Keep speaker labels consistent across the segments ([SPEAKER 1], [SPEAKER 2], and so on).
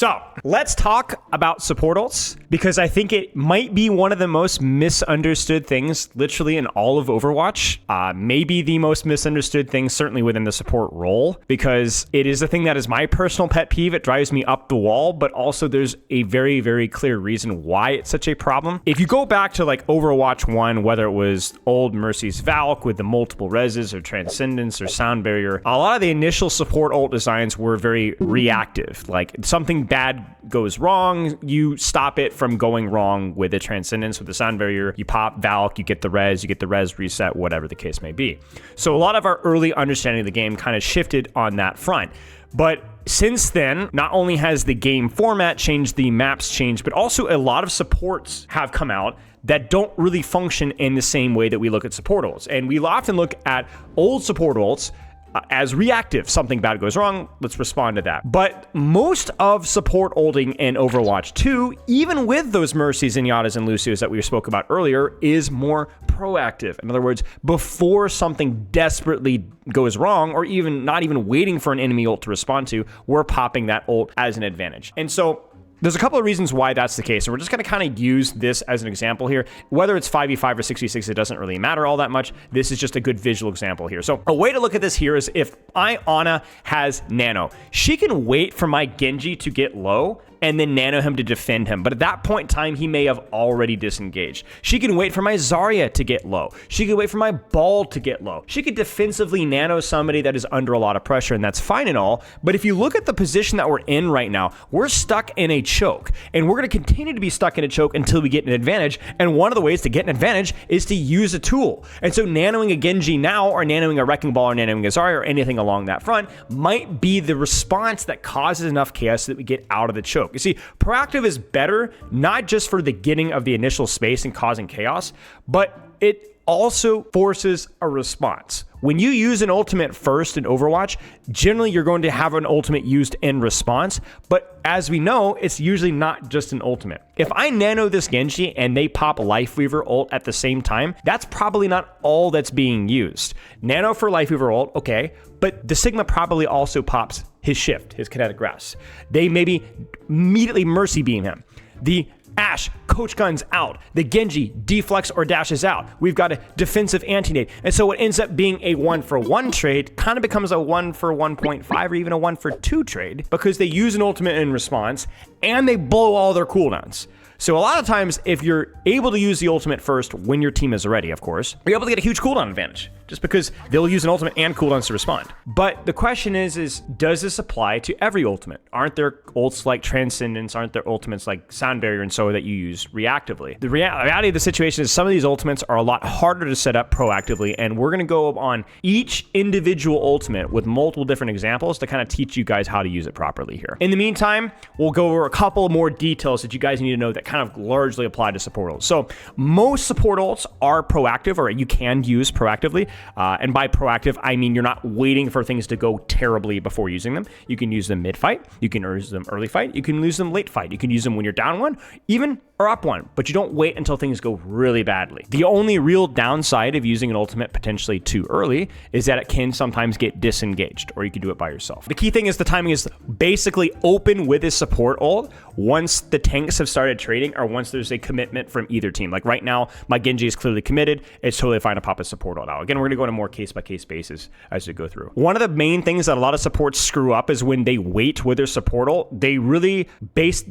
[SPEAKER 1] So let's talk about support ults, because I think it might be one of the most misunderstood things literally in all of Overwatch. Maybe the most misunderstood thing certainly within the support role, because it is a thing that is my personal pet peeve. It drives me up the wall, but also there's a very, very clear reason why it's such a problem. If you go back to like Overwatch 1, whether it was old Mercy's Valk with the multiple reses or Transcendence or Sound Barrier, a lot of the initial support ult designs were very reactive. Like something bad goes wrong, you stop it from going wrong with a Transcendence, with the Sound Barrier, you pop Valk, you get the res reset, whatever the case may be. So a lot of our early understanding of the game kind of shifted on that front. But since then, not only has the game format changed, the maps changed, but also a lot of supports have come out that don't really function in the same way that we look at support ults. And we often look at old support ults as reactive. Something bad goes wrong, let's respond to that. But most of support ulting in Overwatch 2, even with those Mercies, Zenyattas, and Lucios that we spoke about earlier, is more proactive. In other words, before something desperately goes wrong, or even not even waiting for an enemy ult to respond to, we're popping that ult as an advantage. And so there's a couple of reasons why that's the case, and we're just going to kind of use this as an example here. Whether it's 5v5 or 6v6, it doesn't really matter all that much. This is just a good visual example here. So a way to look at this here is if Ana has Nano, she can wait for my Genji to get low and then nano him to defend him. But at that point in time, he may have already disengaged. She can wait for my Zarya to get low. She can wait for my Ball to get low. She could defensively nano somebody that is under a lot of pressure, and that's fine and all. But if you look at the position that we're in right now, we're stuck in a choke. And we're going to continue to be stuck in a choke until we get an advantage. And one of the ways to get an advantage is to use a tool. And so nanoing a Genji now, or nanoing a Wrecking Ball, or nanoing a Zarya, or anything along that front might be the response that causes enough chaos so that we get out of the choke. You see, proactive is better, not just for the getting of the initial space and causing chaos, but it also forces a response. When you use an ultimate first in Overwatch, generally you're going to have an ultimate used in response, but as we know, it's usually not just an ultimate. If I nano this Genji and they pop Lifeweaver ult at the same time, that's probably not all that's being used. Nano for Lifeweaver ult, okay, but the Sigma probably also pops his shift, his kinetic grasp. They maybe immediately mercy beam him. The Ashe coach guns out. The Genji deflects or dashes out. We've got a defensive anti-nade. And so what ends up being a 1-for-1 trade kind of becomes a 1-for-1.5 or even a 1-for-2 trade, because they use an ultimate in response and they blow all their cooldowns. So a lot of times, if you're able to use the ultimate first when your team is ready, of course, you're able to get a huge cooldown advantage, just because they'll use an ultimate and cooldowns to respond. But the question is does this apply to every ultimate? Aren't there ults like Transcendence? Aren't there ultimates like Sound Barrier and so that you use reactively? The reality of the situation is some of these ultimates are a lot harder to set up proactively, and we're going to go on each individual ultimate with multiple different examples to kind of teach you guys how to use it properly here. In the meantime, we'll go over a couple more details that you guys need to know that kind of largely apply to support ults. So most support ults are proactive, or you can use proactively. And by proactive, I mean you're not waiting for things to go terribly before using them. You can use them mid-fight, you can use them early fight, you can use them late fight, you can use them when you're down one, even or up one, but you don't wait until things go really badly. The only real downside of using an ultimate potentially too early is that it can sometimes get disengaged, or you can do it by yourself. The key thing is the timing is basically open with a support ult once the tanks have started trading, or once there's a commitment from either team. Like right now, my Genji is clearly committed. It's totally fine to pop a support ult out. Again, we're going to go into more case-by-case basis as we go through. One of the main things that a lot of supports screw up is when they wait with their support ult, they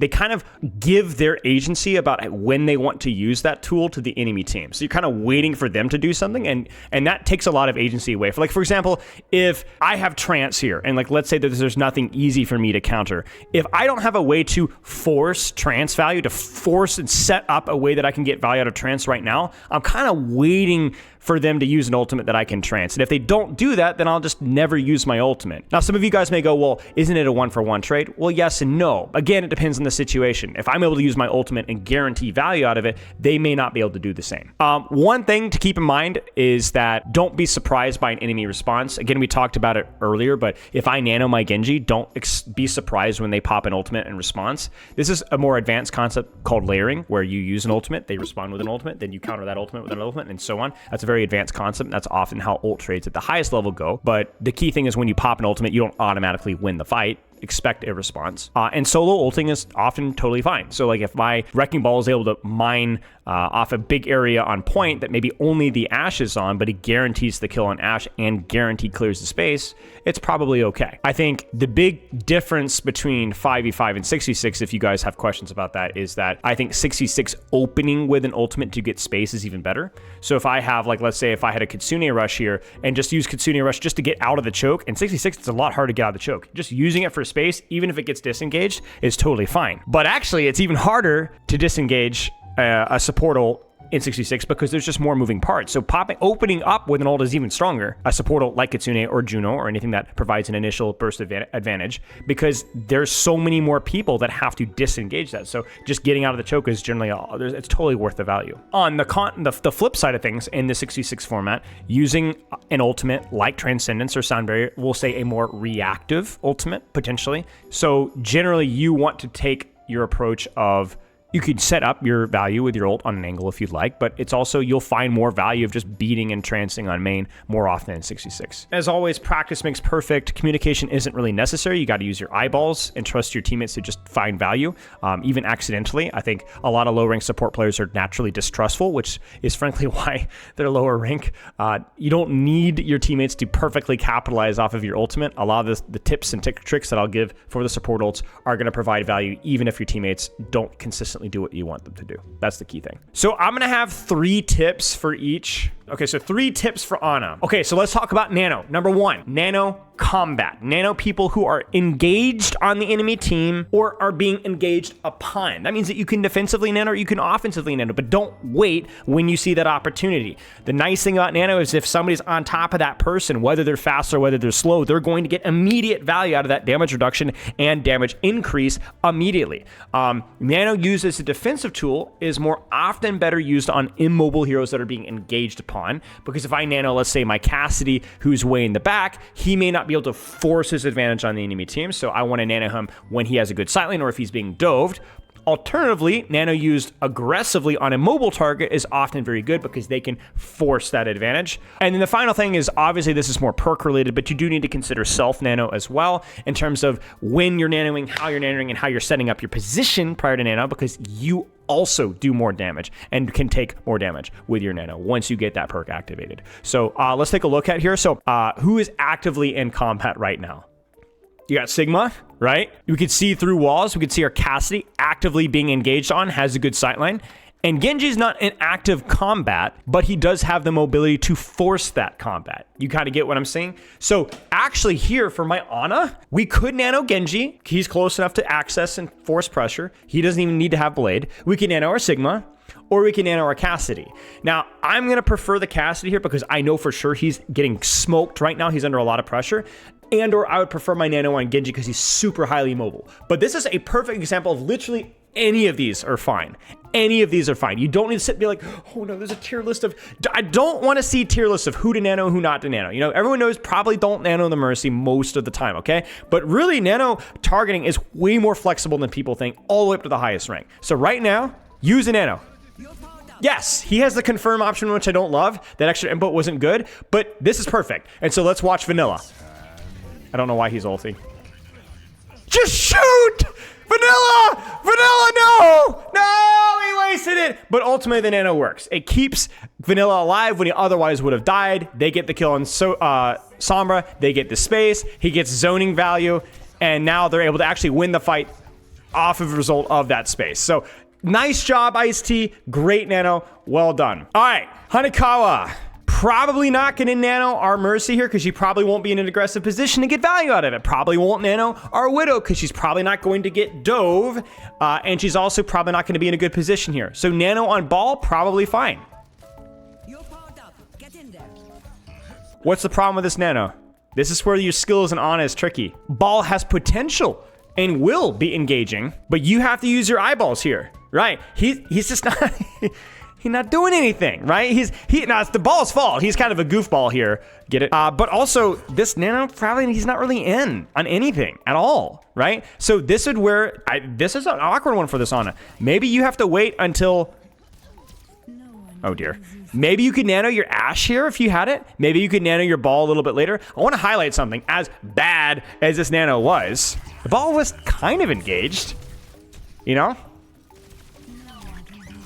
[SPEAKER 1] kind of give their agency about when they want to use that tool to the enemy team. So you're kind of waiting for them to do something, and that takes a lot of agency away. For example, if I have trance here, and let's say that there's nothing easy for me to counter. If I don't have a way to force trance value, to force and set up a way that I can get value out of trance right now, I'm kind of waiting for them to use an ultimate that I can trance. And if they don't do that, then I'll just never use my ultimate. Now, some of you guys may go, well, isn't it a 1-for-1 trade? Well, yes and no. Again, it depends on the situation. If I'm able to use my ultimate and guarantee value out of it, they may not be able to do the same. One thing to keep in mind is that don't be surprised by an enemy response. Again, we talked about it earlier, but if I nano my Genji, don't be surprised when they pop an ultimate in response. This is a more advanced concept called layering, where you use an ultimate, they respond with an ultimate, then you counter that ultimate with an ultimate, and so on. That's a very advanced concept. That's often how ult trades at the highest level go. But the key thing is when you pop an ultimate, you don't automatically win the fight. expect a response. And solo ulting is often totally fine. So like if my Wrecking Ball is able to mine off a big area on point that maybe only the Ashe is on, but it guarantees the kill on Ashe and guaranteed clears the space, it's probably okay. I think the big difference between 5v5 and 6v6, if you guys have questions about that, is that I think 6v6 opening with an ultimate to get space is even better. So if I have, like, let's say if I had a Kitsune Rush here and just use Kitsune Rush just to get out of the choke, in 6v6 it's a lot harder to get out of the choke. Just using it for space, even if it gets disengaged, is totally fine. But actually it's even harder to disengage a support ult in 66 because there's just more moving parts. So opening up with an ult is even stronger, a support ult like Kitsune or Juno or anything that provides an initial burst advantage, because there's so many more people that have to disengage that. So just getting out of the choke is generally it's totally worth the value. On the flip side of things, in the 66 format, using an ultimate like Transcendence or Sound Barrier, we'll say a more reactive ultimate potentially. So generally you want to take your approach of, you could set up your value with your ult on an angle if you'd like, but it's also, you'll find more value of just beating and trancing on main more often in 66. As always, practice makes perfect. Communication isn't really necessary. You got to use your eyeballs and trust your teammates to just find value, even accidentally. I think a lot of low-rank support players are naturally distrustful, which is frankly why they're lower rank. You don't need your teammates to perfectly capitalize off of your ultimate. A lot of the tips and tricks that I'll give for the support ults are going to provide value even if your teammates don't consistently do what you want them to do. That's the key thing. So I'm gonna have 3 tips for each. Okay, so 3 tips for Ana. Okay, so let's talk about Nano. Number 1, Nano combat. Nano people who are engaged on the enemy team or are being engaged upon. That means that you can defensively Nano or you can offensively Nano, but don't wait when you see that opportunity. The nice thing about Nano is if somebody's on top of that person, whether they're fast or whether they're slow, they're going to get immediate value out of that damage reduction and damage increase immediately. Nano used as a defensive tool is more often better used on immobile heroes that are being engaged upon, because if I Nano, let's say my Cassidy, who's way in the back, he may not be able to force his advantage on the enemy team, so I want to Nano him when he has a good sight line or if he's being doved. Alternatively, Nano used aggressively on a mobile target is often very good because they can force that advantage. And then the final thing is, obviously this is more perk related, but you do need to consider self Nano as well in terms of when you're Nanoing, how you're Nanoing, and how you're setting up your position prior to Nano, because you also do more damage and can take more damage with your Nano once you get that perk activated. So let's take a look at here. So who is actively in combat right now? You got Sigma, right? We could see through walls. We could see our Cassidy actively being engaged on, has a good sightline. And Genji's not in active combat, but he does have the mobility to force that combat. You kind of get what I'm saying? So actually here for my Ana, we could Nano Genji. He's close enough to access and force pressure. He doesn't even need to have Blade. We can Nano our Sigma, or we can Nano our Cassidy. Now, I'm going to prefer the Cassidy here because I know for sure he's getting smoked right now. He's under a lot of pressure. And or I would prefer my Nano on Genji because he's super highly mobile. But this is a perfect example of literally any of these are fine. Any of these are fine. You don't need to sit and be like, oh no, there's a tier list of... I don't want to see tier lists of who to Nano, who not to Nano. You know, everyone knows probably don't Nano the Mercy most of the time, okay? But really, Nano targeting is way more flexible than people think, all the way up to the highest rank. So right now, use a Nano. Yes, he has the confirm option, which I don't love. That extra input wasn't good, but this is perfect. And so let's watch Vanilla. I don't know why he's ulting. Just shoot! Vanilla! Vanilla, no! No, he wasted it! But ultimately, the Nano works. It keeps Vanilla alive when he otherwise would have died. They get the kill on Sombra. They get the space. He gets zoning value. And now they're able to actually win the fight off of a result of that space. So, nice job, Ice-T. Great Nano. Well done. All right, Hanekawa. Probably not going to Nano our Mercy here because she probably won't be in an aggressive position to get value out of it. Probably won't Nano our Widow because she's probably not going to get dove. And she's also probably not going to be in a good position here. So Nano on Ball, probably fine. You're powered up. Get in there. What's the problem with this Nano? This is where your skills and Ana is tricky. Ball has potential and will be engaging, but you have to use your eyeballs here, right? He's just not... He's not doing anything, right? Now it's the Ball's fault. He's kind of a goofball here. Get it? But also, this Nano, probably he's not really in on anything at all, right? So this is where, this is an awkward one for this Ana. Maybe you have to wait until Oh dear. Maybe you could nano your Ashe here if you had it. Maybe you could nano your ball a little bit later. I want to highlight something. As bad as this nano was, the ball was kind of engaged. You know?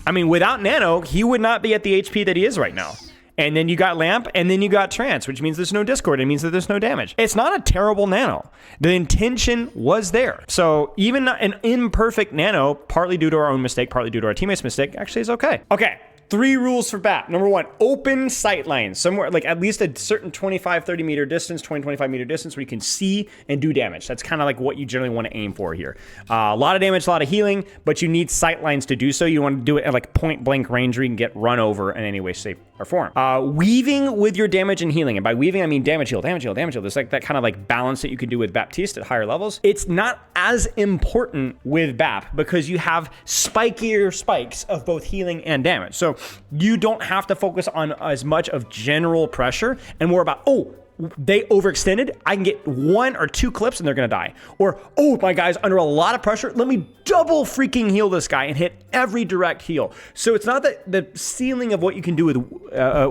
[SPEAKER 1] I mean, without nano, he would not be at the HP that he is right now. And then you got Lamp, and then you got Trance, which means there's no Discord. It means that there's no damage. It's not a terrible nano. The intention was there. So even an imperfect nano, partly due to our own mistake, partly due to our teammates' mistake, actually is okay. Okay. 3 rules for BAP. Number 1, open sight lines. Somewhere, like at least a certain 25, 30 meter distance, 20, 25 meter distance where you can see and do damage. That's kind of like what you generally want to aim for here. A lot of damage, a lot of healing, but you need sight lines to do so. You want to do it at like point blank range where you can get run over in any way, shape, or form. Weaving with your damage and healing. And by weaving, I mean damage heal, damage heal, damage heal. There's like that kind of like balance that you can do with Baptiste at higher levels. It's not as important with BAP because you have spikier spikes of both healing and damage. So you don't have to focus on as much of general pressure and more about, oh, they overextended. I can get 1 or 2 clips and they're going to die. Or, oh, my guy's under a lot of pressure. Let me double freaking heal this guy and hit every direct heal. So it's not that the ceiling of what you can do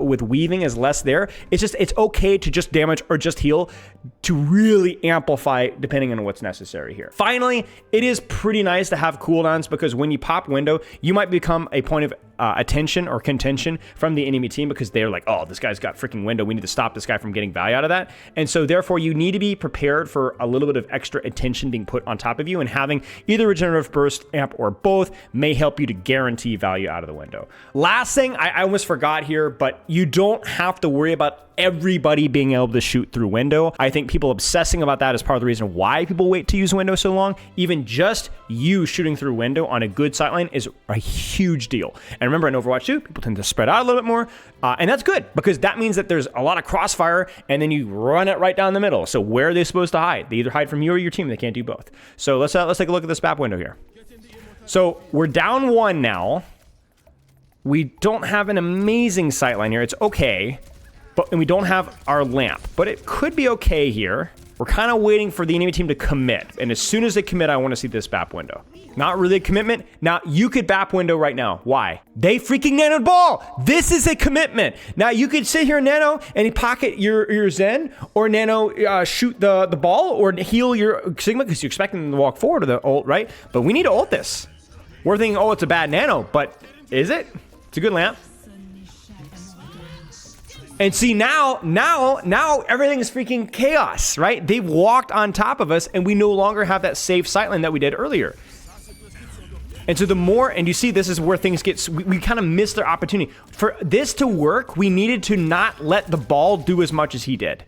[SPEAKER 1] with weaving is less there. It's just, it's okay to just damage or just heal to really amplify depending on what's necessary here. Finally, it is pretty nice to have cooldowns because when you pop window, you might become a point of attention or contention from the enemy team because they're like, oh, this guy's got freaking window. We need to stop this guy from getting value out of that. And so therefore you need to be prepared for a little bit of extra attention being put on top of you, and having either regenerative burst amp or both may help you to guarantee value out of the window. Last thing, I almost forgot here, but you don't have to worry about everybody being able to shoot through window. I think people obsessing about that is part of the reason why people wait to use window so long. Even just you shooting through window on a good sightline is a huge deal. And remember, in Overwatch 2, people tend to spread out a little bit more, and that's good because that means that there's a lot of crossfire, and then you run it right down the middle. So where are they supposed to hide? They either hide from you or your team. They can't do both. So let's take a look at this BAP window here. So we're down 1 now. We don't have an amazing sightline here. It's okay. And we don't have our lamp, but it could be okay here. We're kind of waiting for the enemy team to commit. And as soon as they commit, I want to see this BAP window. Not really a commitment. Now, you could BAP window right now. Why? They freaking nanoed ball. This is a commitment. Now, you could sit here and nano and pocket your Zen, or nano shoot the ball, or heal your Sigma because you're expecting them to walk forward to the ult, right? But we need to ult this. We're thinking, oh, it's a bad nano, but is it? It's a good lamp. And see, now everything is freaking chaos, right? They've walked on top of us, and we no longer have that safe sightline that we did earlier. And so the more, and you see, this is where things get, we kind of missed their opportunity. For this to work, we needed to not let the ball do as much as he did.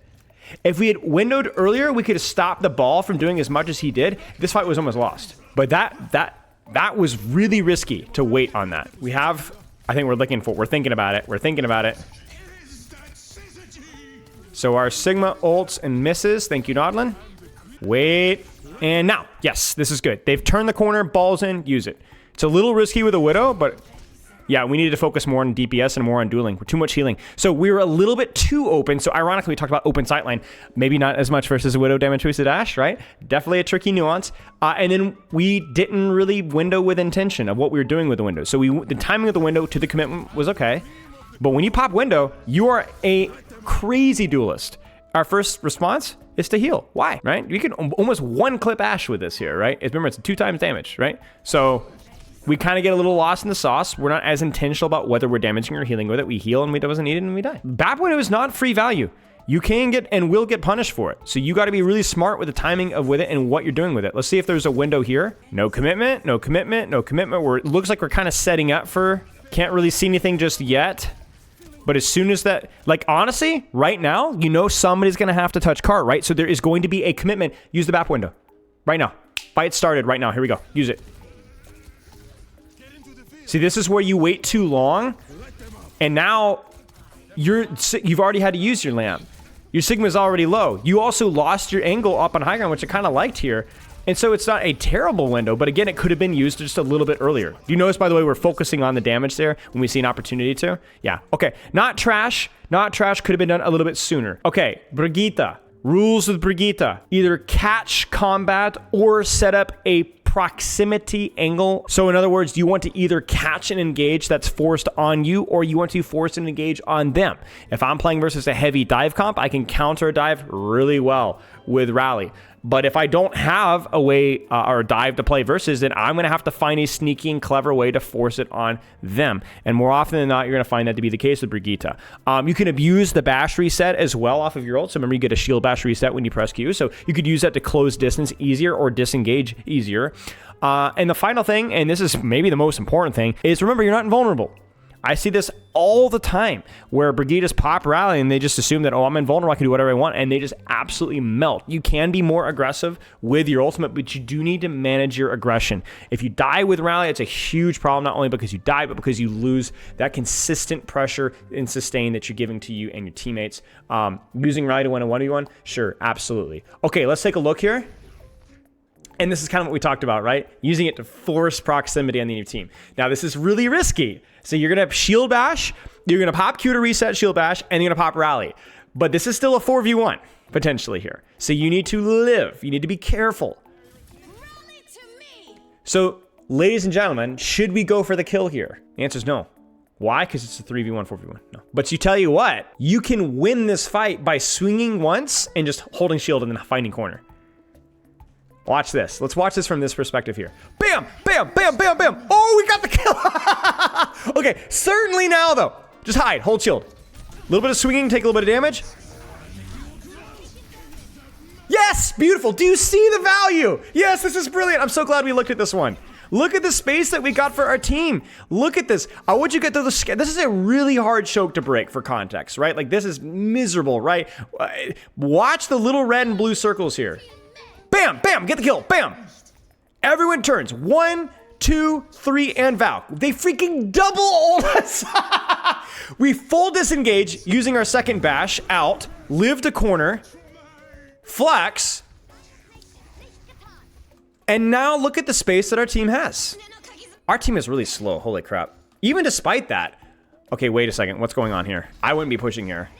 [SPEAKER 1] If we had windowed earlier, we could have stopped the ball from doing as much as he did. This fight was almost lost. But that was really risky to wait on that. We have, I think we're thinking about it. We're thinking about it. So our Sigma ults and misses. Thank you, Nodlin. Wait. And now, yes, this is good. They've turned the corner, balls in, use it. It's a little risky with a Widow, but yeah, we needed to focus more on DPS and more on dueling. We're too much healing. So we were a little bit too open. So ironically, we talked about open sightline. Maybe not as much versus a Widow damage twisted Ashe, right? Definitely a tricky nuance. And then we didn't really window with intention of what we were doing with the window. So the timing of the window to the commitment was okay. But when you pop window, you are a crazy duelist. Our first response is to heal. Why? Right? You can almost 1-clip Ashe with this here, right? Remember, it's 2 times damage, right? So we kind of get a little lost in the sauce. We're not as intentional about whether we're damaging or healing with it. We heal and it wasn't needed and we die. BAP window is not free value. You can get and will get punished for it. So you got to be really smart with the timing of with it and what you're doing with it. Let's see if there's a window here. No commitment, no commitment, no commitment. It looks like we're kind of setting up for, can't really see anything just yet. But as soon as that, like, honestly, right now, you know somebody's going to have to touch cart, right? So there is going to be a commitment. Use the BAP window. Right now. Fight started right now. Here we go. Use it. See, this is where you wait too long. And now, you've already had to use your lamp. Your Sigma's already low. You also lost your angle up on high ground, which I kind of liked here. And so it's not a terrible window, but again, it could have been used just a little bit earlier. Do you notice, by the way, we're focusing on the damage there when we see an opportunity to? Yeah, okay. Not trash. Not trash. Could have been done a little bit sooner. Okay, Brigitte. Rules with Brigitte. Either catch combat or set up a proximity angle. So in other words, you want to either catch an engage that's forced on you, or you want to force an engage on them. If I'm playing versus a heavy dive comp, I can counter a dive really well with rally. But if I don't have a way or a dive to play versus, then I'm going to have to find a sneaky and clever way to force it on them. And more often than not, you're going to find that to be the case with Brigitte. You can abuse the bash reset as well off of your ult. So remember, you get a shield bash reset when you press Q. So you could use that to close distance easier or disengage easier. And the final thing, and this is maybe the most important thing, is remember, you're not invulnerable. I see this all the time where Brigitte's pop rally and they just assume that, oh, I'm invulnerable, I can do whatever I want, and they just absolutely melt. You can be more aggressive with your ultimate, but you do need to manage your aggression. If you die with rally, it's a huge problem, not only because you die, but because you lose that consistent pressure and sustain that you're giving to you and your teammates. Using rally to win a 1v1? Sure, absolutely. Okay, let's take a look here. And this is kind of what we talked about, right? Using it to force proximity on the enemy team. Now, this is really risky. So you're going to shield bash, you're going to pop Q to reset shield bash, and you're going to pop rally. But this is still a 4v1, potentially here. So you need to live. You need to be careful. So, ladies and gentlemen, should we go for the kill here? The answer is no. Why? Because it's a 3v1, 4v1. No. But you tell you what, you can win this fight by swinging once and just holding shield and then finding corner. Watch this. Let's watch this from this perspective here. Bam, bam, bam, bam, bam. Oh, we got the kill. Okay, certainly now, though. Just hide, hold shield. A little bit of swinging, take a little bit of damage. Yes, beautiful. Do you see the value? Yes, this is brilliant. I'm so glad we looked at this one. Look at the space that we got for our team. Look at this. I want you to get to the... This is a really hard choke to break for context, right? Like, this is miserable, right? Watch the little red and blue circles here. Bam, bam, get the kill, bam. Everyone turns. 1, 2, 3, and Val. They freaking double ult us. We full disengage using our second bash out, live to corner, flex, and now look at the space that our team has. Our team is really slow, holy crap. Even despite that. Okay, wait a second, what's going on here? I wouldn't be pushing here.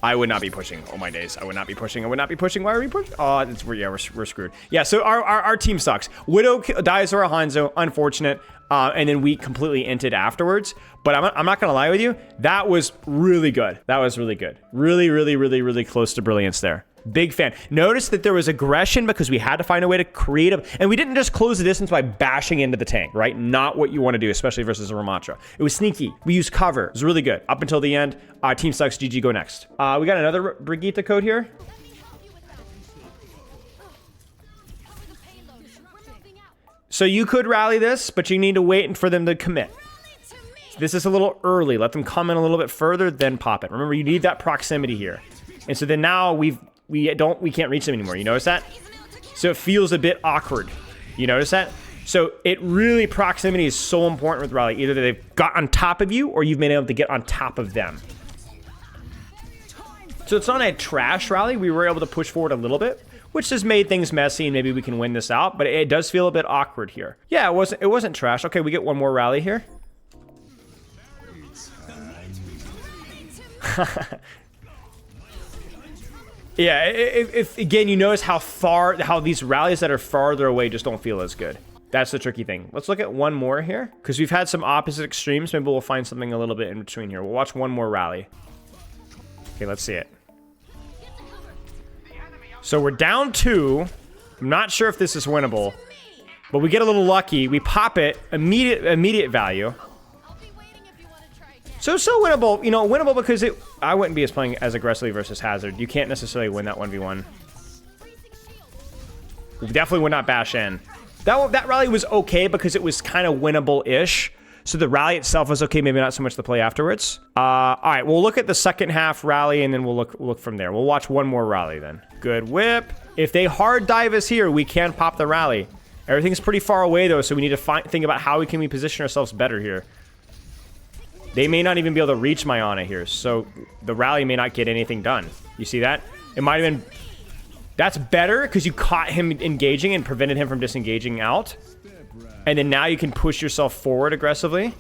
[SPEAKER 1] I would not be pushing. Oh my days. I would not be pushing. I would not be pushing. Why are we pushing? Oh, it's, yeah, we're screwed. Yeah, so our team sucks. Widow dies or a Hanzo. Unfortunate. And then we completely inted afterwards. But I'm not going to lie with you. That was really good. That was really good. Really, really, really, really close to brilliance there. Big fan. Notice that there was aggression because we had to find a way to create a... And we didn't just close the distance by bashing into the tank, right? Not what you want to do, especially versus a Ramatra. It was sneaky. We used cover. It was really good. Up until the end. Team sucks. GG, go next. We got another Brigitte code here. So you could rally this, but you need to wait for them to commit. This is a little early. Let them come in a little bit further, then pop it. Remember, you need that proximity here. And so then now we can't reach them anymore. You notice that? So it feels a bit awkward. You notice that? So it really, proximity is so important with rally. Either they've got on top of you or you've been able to get on top of them. So it's not a trash rally. We were able to push forward a little bit, which has made things messy and maybe we can win this out, but it does feel a bit awkward here. Yeah, it wasn't trash. Okay, we get one more rally here. Yeah, if again, you notice how these rallies that are farther away just don't feel as good. That's the tricky thing. Let's look at one more here, because we've had some opposite extremes. Maybe we'll find something a little bit in between here. We'll watch one more rally. Okay, let's see it. So we're down 2. I'm not sure if this is winnable, but we get a little lucky. We pop it, immediate value. So winnable, you know, winnable because I wouldn't be playing as aggressively versus Hazard. You can't necessarily win that 1v1. We definitely would not bash in. That rally was okay because it was kind of winnable-ish. So the rally itself was okay, maybe not so much the play afterwards. All right, we'll look at the second half rally and then we'll look from there. We'll watch one more rally then. Good whip. If they hard dive us here, we can pop the rally. Everything's pretty far away though, so we need to think about how we can position ourselves better here. They may not even be able to reach my Ana here, so the rally may not get anything done. You see that? It might have been... That's better because you caught him engaging and prevented him from disengaging out. And then now you can push yourself forward aggressively.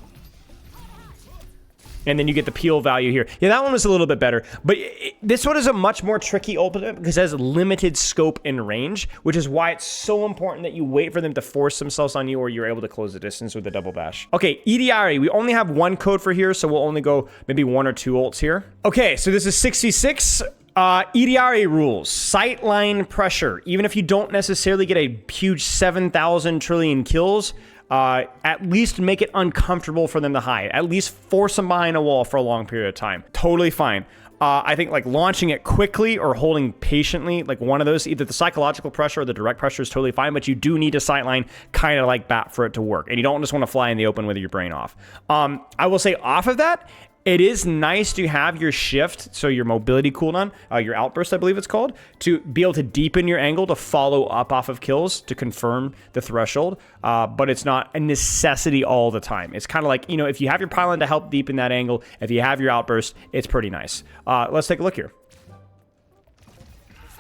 [SPEAKER 1] And then you get the peel value here. Yeah, that one was a little bit better. But this one is a much more tricky ultimate because it has limited scope and range, which is why it's so important that you wait for them to force themselves on you or you're able to close the distance with the double bash. Okay, Illari, we only have one code for here, so we'll only go maybe 1 or 2 ults here. Okay, so this is 66. Illari rules. Sightline pressure. Even if you don't necessarily get a huge 7,000 trillion kills, at least make it uncomfortable for them to hide. At least force them behind a wall for a long period of time. Totally fine. I think like launching it quickly or holding patiently, like one of those, either the psychological pressure or the direct pressure is totally fine, but you do need a sightline kind of like Bat for it to work. And you don't just want to fly in the open with your brain off. I will say off of that, it is nice to have your shift, so your mobility cooldown, your outburst, I believe it's called, to be able to deepen your angle to follow up off of kills to confirm the threshold, but it's not a necessity all the time. It's kind of like, you know, if you have your pylon to help deepen that angle, if you have your outburst, it's pretty nice. Let's take a look here.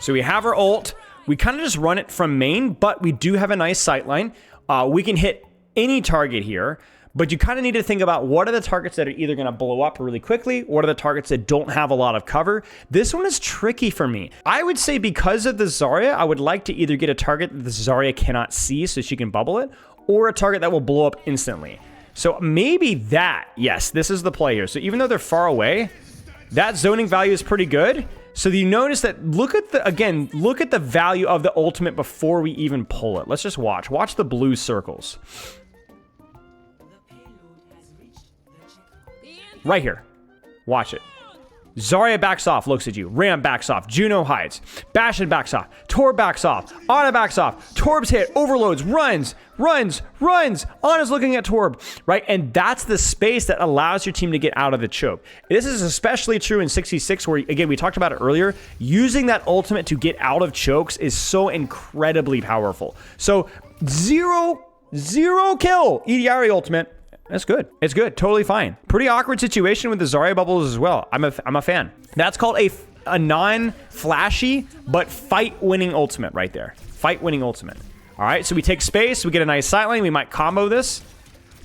[SPEAKER 1] So we have our ult. We kind of just run it from main, but we do have a nice sightline. We can hit any target here. But you kind of need to think about what are the targets that are either going to blow up really quickly, what are the targets that don't have a lot of cover. This one is tricky for me. I would say because of the Zarya, I would like to either get a target that the Zarya cannot see so she can bubble it, or a target that will blow up instantly. So maybe that, yes, this is the play here. So even though they're far away, that zoning value is pretty good. So you notice that, look at the value of the ultimate before we even pull it. Let's just watch. Watch the blue circles. Right here. Watch it. Zarya backs off, looks at you. Ram backs off. Juno hides. Bastion backs off. Torb backs off. Ana backs off. Torb's hit. Overloads. Runs. Ana's looking at Torb. Right? And that's the space that allows your team to get out of the choke. This is especially true in 66 where, again, we talked about it earlier. Using that ultimate to get out of chokes is so incredibly powerful. So, zero kill. Illari ultimate. That's good. It's good. Totally fine. Pretty awkward situation with the Zarya bubbles as well. I'm a fan. That's called a non-flashy, but fight-winning ultimate right there. Fight-winning ultimate. All right, so we take space. We get a nice sightline. We might combo this.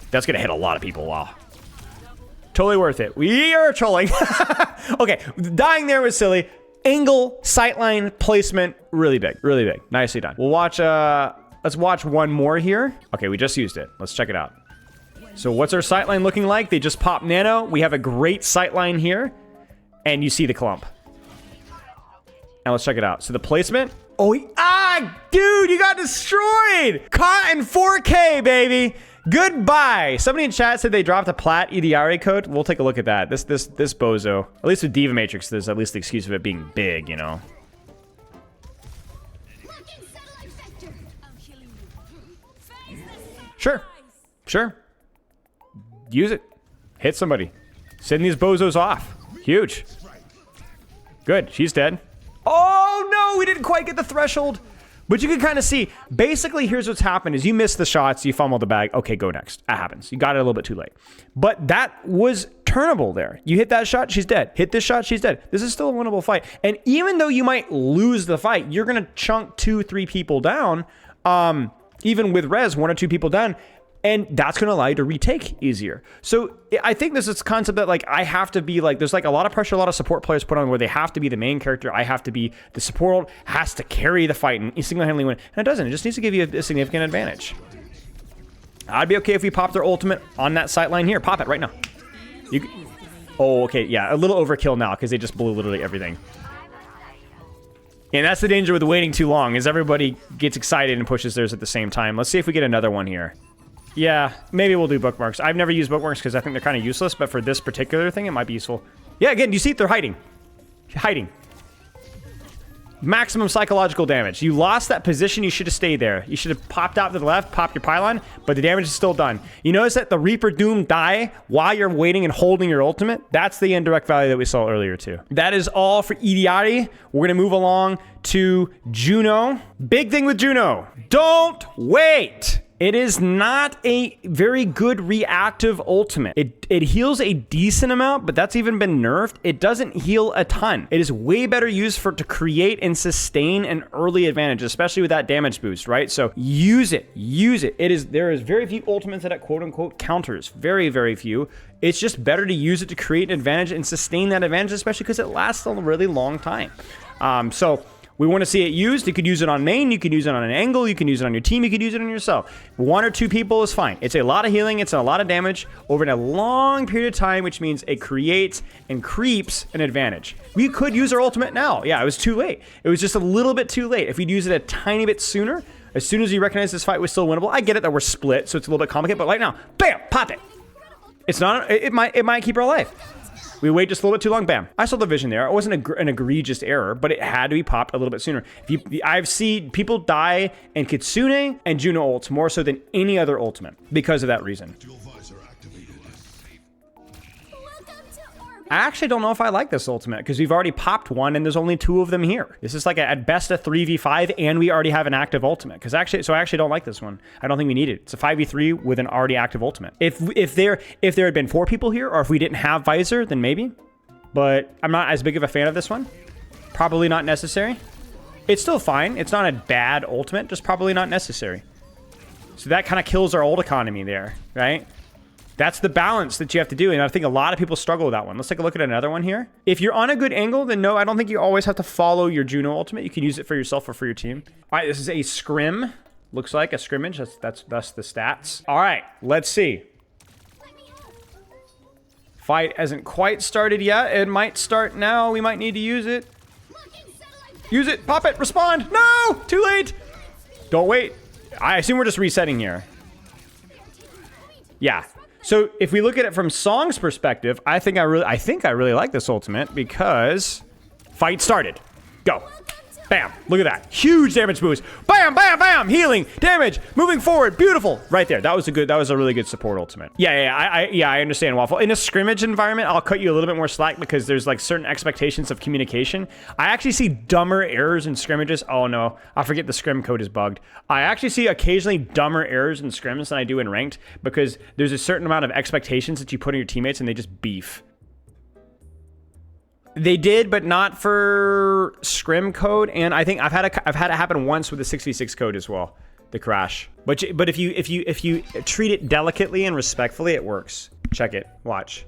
[SPEAKER 1] That's going to hit a lot of people. Wow. Totally worth it. We are trolling. Okay, dying there was silly. Angle, sightline, placement, really big. Really big. Nicely done. We'll watch, let's watch one more here. Okay, we just used it. Let's check it out. So what's our sightline looking like? They just pop nano. We have a great sightline here. And you see the clump. Now let's check it out. So the placement. Oh, dude, you got destroyed. Caught in 4K, baby. Goodbye. Somebody in chat said they dropped a plat Illari code. We'll take a look at that. This bozo. At least with Diva Matrix, there's at least the excuse of it being big, you know. Sure. Use it. Hit somebody. Send these bozos off. Huge. Good. She's dead. Oh, no. We didn't quite get the threshold. But you can kind of see. Basically, here's what's happened is you miss the shots. You fumble the bag. Okay, go next. That happens. You got it a little bit too late. But that was turnable there. You hit that shot, she's dead. Hit this shot, she's dead. This is still a winnable fight. And even though you might lose the fight, you're going to chunk 2-3 people down. Even with res, 1 or 2 people down. And that's going to allow you to retake easier. So I think this is a concept that like I have to be like, there's like a lot of pressure, a lot of support players put on where they have to be the main character. I have to be the support, has to carry the fight and single-handedly win. And it doesn't. It just needs to give you a significant advantage. I'd be okay if we popped their ultimate on that sight line here. Pop it right now. Oh, okay. Yeah, a little overkill now because they just blew literally everything. And that's the danger with waiting too long is everybody gets excited and pushes theirs at the same time. Let's see if we get another one here. Yeah, maybe we'll do bookmarks. I've never used bookmarks because I think they're kind of useless, but for this particular thing, it might be useful. Yeah, again, you see they're hiding. Hiding. Maximum psychological damage. You lost that position, you should have stayed there. You should have popped out to the left, popped your pylon, but the damage is still done. You notice that the Reaper Doom die while you're waiting and holding your ultimate? That's the indirect value that we saw earlier too. That is all for Illari. We're gonna move along to Juno. Big thing with Juno. Don't wait. It is not a very good reactive ultimate. It heals a decent amount, but that's even been nerfed. It doesn't heal a ton. It is way better used to create and sustain an early advantage, especially with that damage boost, right? So use it, use it. There is very few ultimates that quote unquote counters. Very, very few. It's just better to use it to create an advantage and sustain that advantage, especially because it lasts a really long time. So we want to see it used. You could use it on main. You could use it on an angle. You can use it on your team. You could use it on yourself. 1 or 2 people is fine. It's a lot of healing. It's a lot of damage over a long period of time, which means it creates and creeps an advantage. We could use our ultimate now. Yeah, it was too late. It was just a little bit too late. If we'd use it a tiny bit sooner, as soon as you recognize this fight was still winnable, I get it that we're split, so it's a little bit complicated, but right now, bam, pop it. It's not, it might keep our life. We wait just a little bit too long, bam. I saw the vision there. It wasn't an egregious error, but it had to be popped a little bit sooner. I've seen people die in Kitsune and Juno ults more so than any other ultimate because of that reason. I actually don't know if I like this ultimate because we've already popped one and there's only 2 of them here. This is like at best a 3v5 and we already have an active ultimate. So I actually don't like this one. I don't think we need it. It's a 5v3 with an already active ultimate. If there had been 4 people here or if we didn't have Visor, then maybe. But I'm not as big of a fan of this one. Probably not necessary. It's still fine. It's not a bad ultimate, just probably not necessary. So that kind of kills our ult economy there, right? That's the balance that you have to do, and I think a lot of people struggle with that one. Let's take a look at another one here. If you're on a good angle, then no, I don't think you always have to follow your Juno ultimate. You can use it for yourself or for your team. All right, this is a scrim. Looks like a scrimmage. That's the stats. All right, let's see. Fight hasn't quite started yet. It might start now. We might need to use it. Use it. Pop it. Respond. No! Too late. Don't wait. I assume we're just resetting here. Yeah. So if we look at it from Song's perspective, I think I really like this ultimate because fight started. Go. Bam. Look at that. Huge damage boost. Bam, bam, bam. Healing, damage, moving forward. Beautiful. Right there. That was a really good support ultimate. I understand, Waffle. In a scrimmage environment, I'll cut you a little bit more slack because there's like certain expectations of communication. I actually see dumber errors in scrimmages. Oh no, I forget the scrim code is bugged. I actually see occasionally dumber errors in scrims than I do in ranked because there's a certain amount of expectations that you put on your teammates and they just beef. They did, but not for scrim code, and I think I've had it happen once with the 6v6 code as well, the crash. But if you treat it delicately and respectfully, it works. Check it. Watch.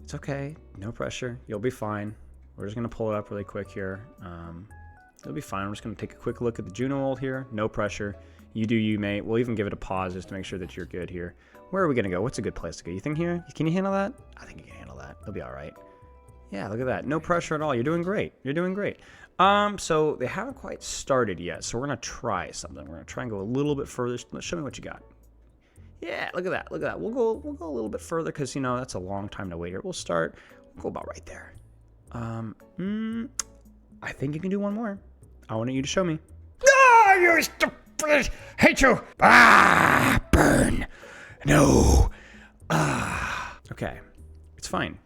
[SPEAKER 1] It's okay. No pressure. You'll be fine. We're just gonna pull it up really quick here. You'll be fine. I'm just gonna take a quick look at the Juno ult here. No pressure. You do you, mate. We'll even give it a pause just to make sure that you're good here. Where are we gonna go? What's a good place to go? You think here? Can you handle that? I think you can handle that. It'll be all right. Yeah, look at that. No pressure at all. You're doing great. You're doing great. So they haven't quite started yet, so we're going to try something. We're going to try and go a little bit further. Show me what you got. Yeah, look at that. Look at that. We'll go a little bit further because, you know, that's a long time to wait here. We'll go about right there. I think you can do one more. I want you to show me. Ah, you stupid. Hate you. Ah, burn. No. Ah. Okay. It's fine.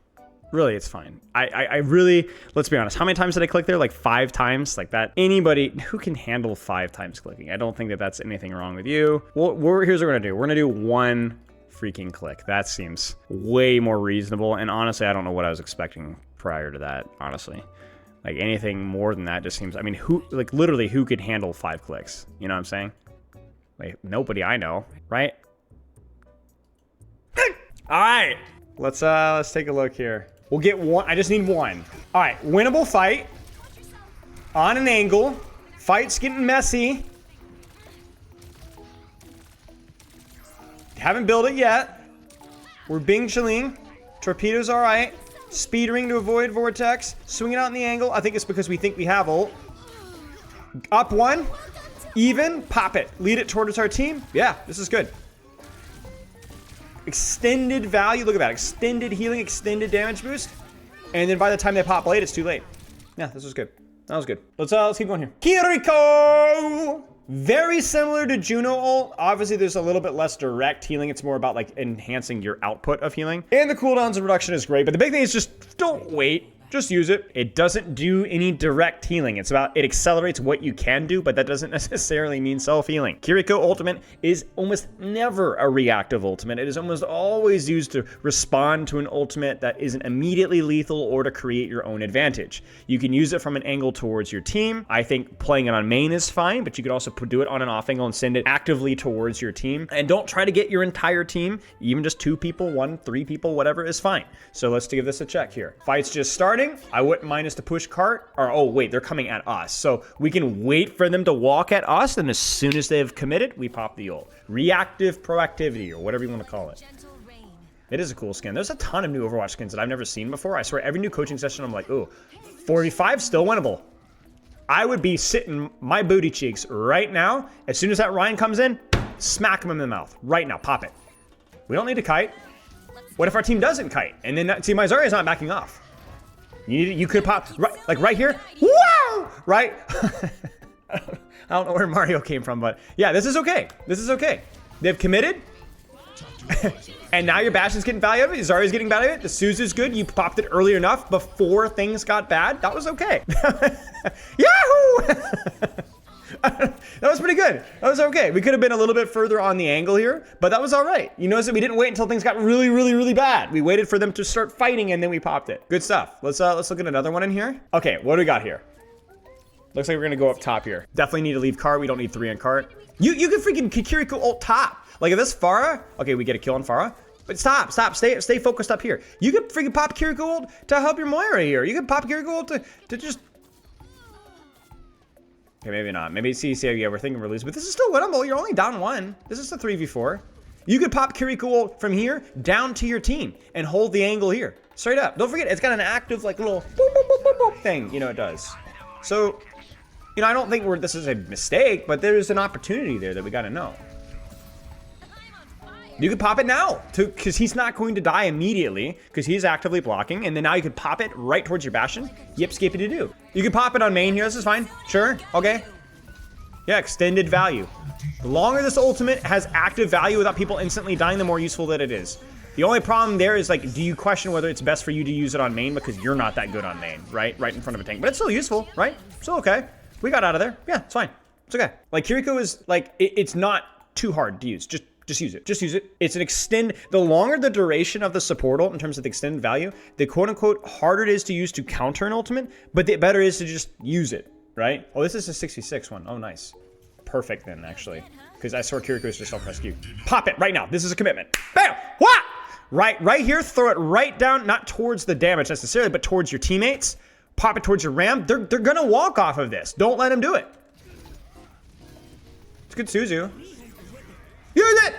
[SPEAKER 1] Really, it's fine. I really, let's be honest. How many times did I click there? Like 5 times? Like that. Anybody who can handle 5 times clicking. I don't think that that's anything wrong with you. Well, here's what we're going to do. We're going to do 1 freaking click. That seems way more reasonable. And honestly, I don't know what I was expecting prior to that, honestly. Like anything more than that just seems, I mean, literally who could handle 5 clicks? You know what I'm saying? Like nobody I know, right? All right. Let's take a look here. We'll get 1. I just need 1. All right, winnable fight. On an angle. Fight's getting messy. Haven't built it yet. We're Bing Chiling. Torpedo's all right. Speed ring to avoid vortex. Swing it out in the angle. I think it's because we think we have ult. Up 1. Even. Pop it. Lead it towards our team. Yeah, this is good. Extended value. Look at that. Extended healing, extended damage boost. And then by the time they pop blade, it's too late. Yeah, this was good. That was good. Let's keep going here. Kiriko! Very similar to Juno ult. Obviously, there's a little bit less direct healing. It's more about like enhancing your output of healing. And the cooldowns and reduction is great. But the big thing is just don't wait. just use it. It doesn't do any direct healing. It's about, it accelerates what you can do, but that doesn't necessarily mean self-healing. Kiriko ultimate is almost never a reactive ultimate. It is almost always used to respond to an ultimate that isn't immediately lethal or to create your own advantage. You can use it from an angle towards your team. I think playing it on main is fine, but you could also do it on an off angle and send it actively towards your team. And don't try to get your entire team, even just 2 people, 1, 3 people, whatever is fine. So let's give this a check here. Fight's just starting. I wouldn't mind us to push cart, or oh wait, they're coming at us. So we can wait for them to walk at us, and as soon as they've committed, we pop the ult. Reactive proactivity, or whatever you want to call it. It is a cool skin. There's a ton of new Overwatch skins that I've never seen before. I swear, every new coaching session, I'm like, ooh, 45, still winnable. I would be sitting my booty cheeks right now. As soon as that Ryan comes in, smack him in the mouth. Right now, pop it. We don't need to kite. What if our team doesn't kite? And then, see, my Zarya's not backing off. You could pop, right here. Wow! Right? I don't know where Mario came from, but yeah, this is okay. This is okay. They've committed. And now your Bastion's getting value out of it. Zarya's getting value out of it. The Suzu's good. You popped it early enough before things got bad. That was okay. Yahoo! That was pretty good. That was okay. We could have been a little bit further on the angle here, but that was all right. You notice that we didn't wait until things got really, really, really bad. We waited for them to start fighting, and then we popped it. Good stuff. Let's look at another one in here. Okay, what do we got here? Looks like we're gonna go up top here. Definitely need to leave cart. We don't need 3 on cart. You can freaking Kiriko ult top. Like if this Pharah, okay, we get a kill on Pharah. But stop, stay focused up here. You could freaking pop Kiriko ult to help your Moira here. You could pop Kiriko ult to just. Okay, maybe not. Maybe see, yeah, we're thinking release, but this is still winnable. You're only down 1. This is a 3v4. You could pop Kiriko ult from here down to your team and hold the angle here. Straight up. Don't forget, it's got an active like little boop, boop, boop, boop, boop thing. You know it does. So, you know, I don't think this is a mistake, but there's an opportunity there that we got to know. You could pop it now, because he's not going to die immediately, because he's actively blocking, and then now you could pop it right towards your Bastion. Yep, skippy do. You can pop it on main here, this is fine. Sure, okay. Yeah, extended value. The longer this ultimate has active value without people instantly dying, the more useful that it is. The only problem there is, like, do you question whether it's best for you to use it on main, because you're not that good on main, right? Right in front of a tank, but it's still useful, right? Still okay. We got out of there. Yeah, it's fine. It's okay. Like, Kiriko is, like, it's not too hard to use. Just use it. Just use it. It's an extend. The longer the duration of the support ult in terms of the extended value, the quote unquote harder it is to use to counter an ultimate, but the better it is to just use it, right? Oh, this is a 66 one. Oh, nice. Perfect then, actually. Because I saw Kiriko is just self-rescue. Pop it right now. This is a commitment. Bam! What? Right here. Throw it right down, not towards the damage necessarily, but towards your teammates. Pop it towards your ram. They're going to walk off of this. Don't let them do it. It's good Suzu. Use it!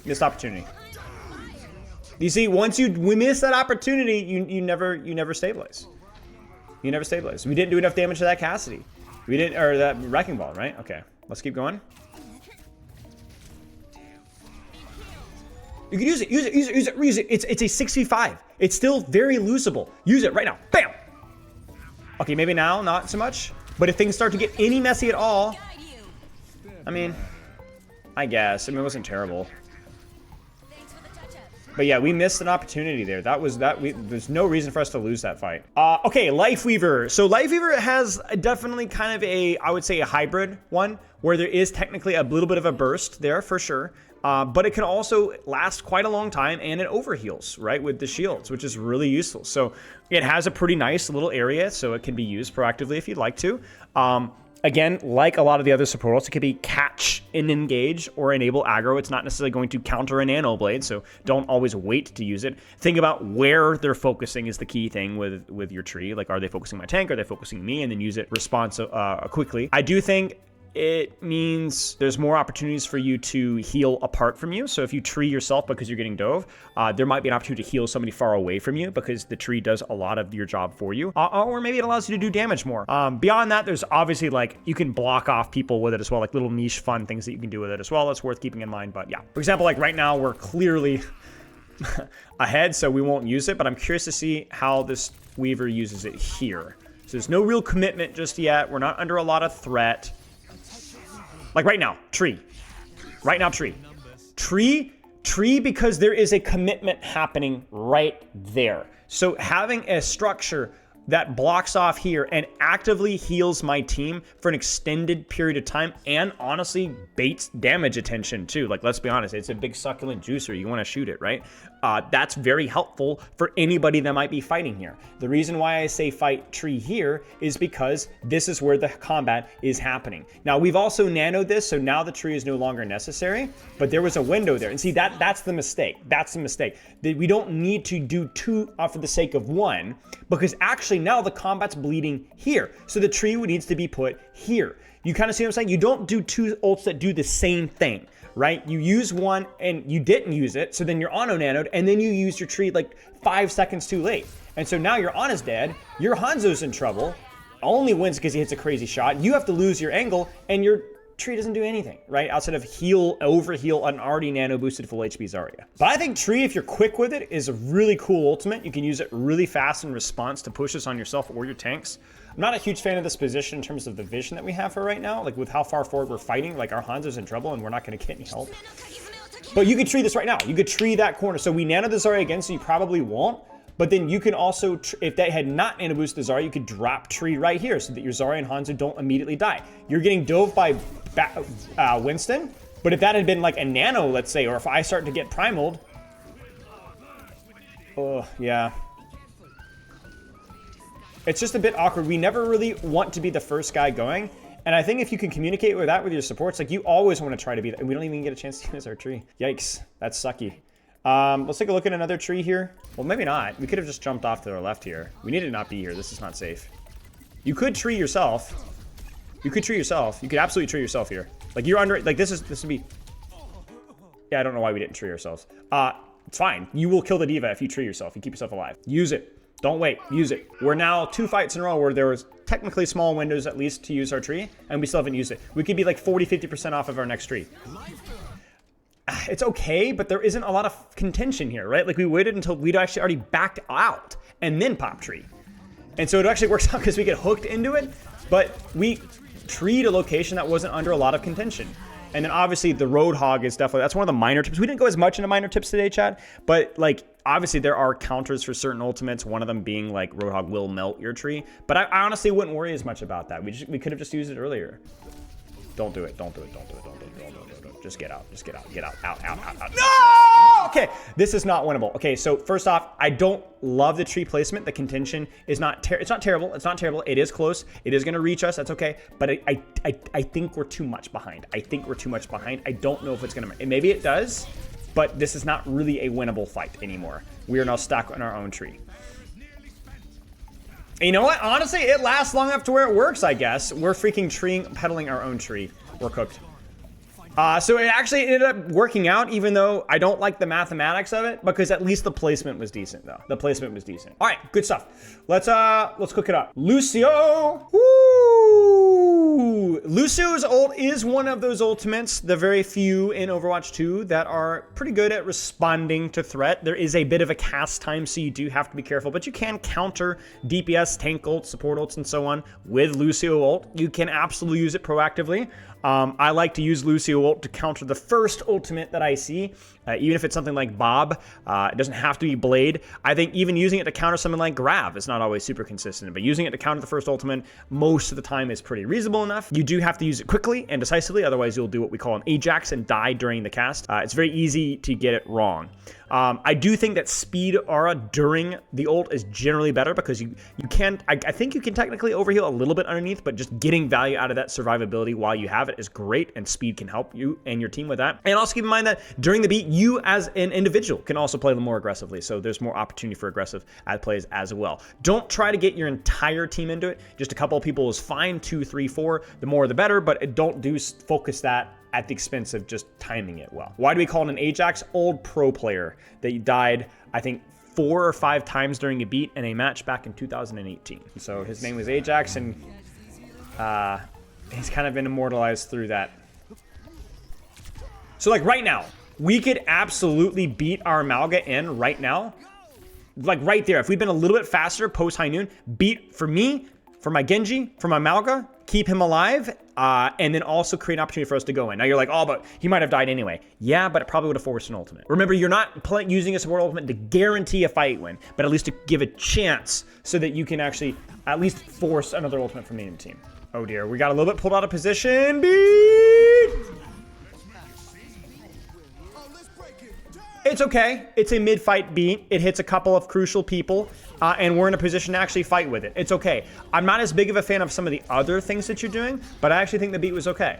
[SPEAKER 1] Missed opportunity. You see, once we miss that opportunity, you never stabilize. You never stabilize. We didn't do enough damage to that Cassidy. We didn't, or that Wrecking Ball, right? Okay, let's keep going. You can use it, use it. It's a 6v5. It's still very looseable. Use it right now. Bam! Okay, maybe now, not so much. But if things start to get any messy at all, I mean, I guess. I mean, it wasn't terrible. But yeah, we missed an opportunity there. There's no reason for us to lose that fight. Okay, Lifeweaver. So Lifeweaver has definitely kind of I would say a hybrid one, where there is technically a little bit of a burst there for sure. But it can also last quite a long time, and it overheals, right, with the shields, which is really useful. So it has a pretty nice little area, so it can be used proactively if you'd like to. Again, like a lot of the other support ults, it could be catch and engage or enable aggro. It's not necessarily going to counter a nano blade, so don't always wait to use it. Think about where they're focusing is the key thing with your tree. Like, are they focusing my tank? Are they focusing me? And then use it quickly. I do think it means there's more opportunities for you to heal apart from you. So if you tree yourself because you're getting dove, there might be an opportunity to heal somebody far away from you because the tree does a lot of your job for you. Or maybe it allows you to do damage more. Beyond that, there's obviously like, you can block off people with it as well, like little niche fun things that you can do with it as well. That's worth keeping in mind. But yeah, for example, like right now we're clearly ahead, so we won't use it, but I'm curious to see how this Weaver uses it here. So there's no real commitment just yet. We're not under a lot of threat. Like right now, tree. Right now, tree. Tree because there is a commitment happening right there. So having a structure that blocks off here and actively heals my team for an extended period of time and honestly baits damage attention too. Like, let's be honest, it's a big succulent juicer. You want to shoot it, right? That's very helpful for anybody that might be fighting here. The reason why I say fight tree here is because this is where the combat is happening. Now, we've also nanoed this, so now the tree is no longer necessary, but there was a window there. And see, that's the mistake. That's the mistake. We don't need to do two for the sake of one, because actually now the combat's bleeding here. So the tree needs to be put here. You kind of see what I'm saying? You don't do two ults that do the same thing, right? You use one and you didn't use it, so then you're auto nanoed, and then you use your tree like 5 seconds too late. And so now your Ana's dead, your Hanzo's in trouble, only wins because he hits a crazy shot. You have to lose your angle, and your tree doesn't do anything, right? Outside of overheal an already nano boosted full HP Zarya. But I think tree, if you're quick with it, is a really cool ultimate. You can use it really fast in response to pushes on yourself or your tanks. I'm not a huge fan of this position in terms of the vision that we have for right now. Like with how far forward we're fighting, like our Hanzo's in trouble and we're not going to get any help. But you could tree this right now. You could tree that corner. So we nano the Zarya again, so you probably won't. But then you can also, if they had not nano boosted the Zarya, you could drop tree right here so that your Zarya and Hanzo don't immediately die. You're getting dove by Winston, but if that had been like a nano, let's say, or if I start to get primaled, oh yeah. It's just a bit awkward. We never really want to be the first guy going. And I think if you can communicate with that with your supports, like you always want to try to be that. And we don't even get a chance to use our tree. Yikes, that's sucky. Let's take a look at another tree here. Well, maybe not. We could have just jumped off to our left here. We need to not be here. This is not safe. You could tree yourself. You could tree yourself. You could absolutely tree yourself here. Like you're under, like this would be, yeah, I don't know why we didn't tree ourselves. It's fine. You will kill the diva if you tree yourself. You keep yourself alive. Use it. Don't wait. Use it. We're now 2 fights in a row where there was technically small windows at least to use our tree, and we still haven't used it. We could be like 40-50% off of our next tree. It's okay, but there isn't a lot of contention here, right? Like we waited until we'd actually already backed out and then pop tree. And so it actually works out because we get hooked into it, but we treed a location that wasn't under a lot of contention. And then obviously the Roadhog is definitely, that's one of the minor tips. We didn't go as much into minor tips today, chat, but like obviously there are counters for certain ultimates, one of them being like Roadhog will melt your tree. But I honestly wouldn't worry as much about that. We could have just used it earlier. Don't do it. Don't do it. Don't do it. Don't do it. Don't do it. Just get out. Just get out. Get out. Out. No! Okay. This is not winnable. Okay. So first off, I don't love the tree placement. The contention is not it's not terrible. It's not terrible. It is close. It is going to reach us. That's okay. But I think we're too much behind. I think we're too much behind. I don't know if it's going to, maybe it does, but this is not really a winnable fight anymore. We are now stuck on our own tree. And you know what? Honestly, it lasts long enough to where it works, I guess. We're freaking peddling our own tree. We're cooked. So it actually ended up working out, even though I don't like the mathematics of it, because at least the placement was decent, though. The placement was decent. All right, good stuff. Let's cook it up. Lucio. Woo! Lucio's ult is one of those ultimates, the very few in Overwatch 2 that are pretty good at responding to threat. There is a bit of a cast time, so you do have to be careful, but you can counter DPS, tank ults, support ults, and so on with Lucio ult. You can absolutely use it proactively. I like to use Lucio ult to counter the first ultimate that I see, even if it's something like Bob. It doesn't have to be Blade. I think even using it to counter something like Grav is not always super consistent, but using it to counter the first ultimate most of the time is pretty reasonable enough. You do have to use it quickly and decisively, otherwise you'll do what we call an Ajax and die during the cast. It's very easy to get it wrong. I do think that speed aura during the ult is generally better because you can, I think you can technically overheal a little bit underneath, but just getting value out of that survivability while you have it is great, and speed can help you and your team with that. And also keep in mind that during the beat, you as an individual can also play them more aggressively, so there's more opportunity for aggressive plays as well. Don't try to get your entire team into it. Just a couple of people is fine, 2, 3, 4. The more the better, but don't focus that at the expense of just timing it well. Why do we call it an Ajax? Old pro player that died, I think, 4 or 5 times during a beat in a match back in 2018. So his name was Ajax, and he's kind of been immortalized through that. So like right now, we could absolutely beat our Malga in right now. Like right there, if we'd been a little bit faster post high noon, beat for me, for my Genji, for my Malga, keep him alive, and then also create an opportunity for us to go in. Now you're like, oh, but he might have died anyway. Yeah, but it probably would have forced an ultimate. Remember, you're not using a support ultimate to guarantee a fight win, but at least to give a chance so that you can actually at least force another ultimate from the enemy team. Oh dear, we got a little bit pulled out of position. Beat! It's okay. It's a mid-fight beat. It hits a couple of crucial people, and we're in a position to actually fight with it. It's okay. I'm not as big of a fan of some of the other things that you're doing, but I actually think the beat was okay.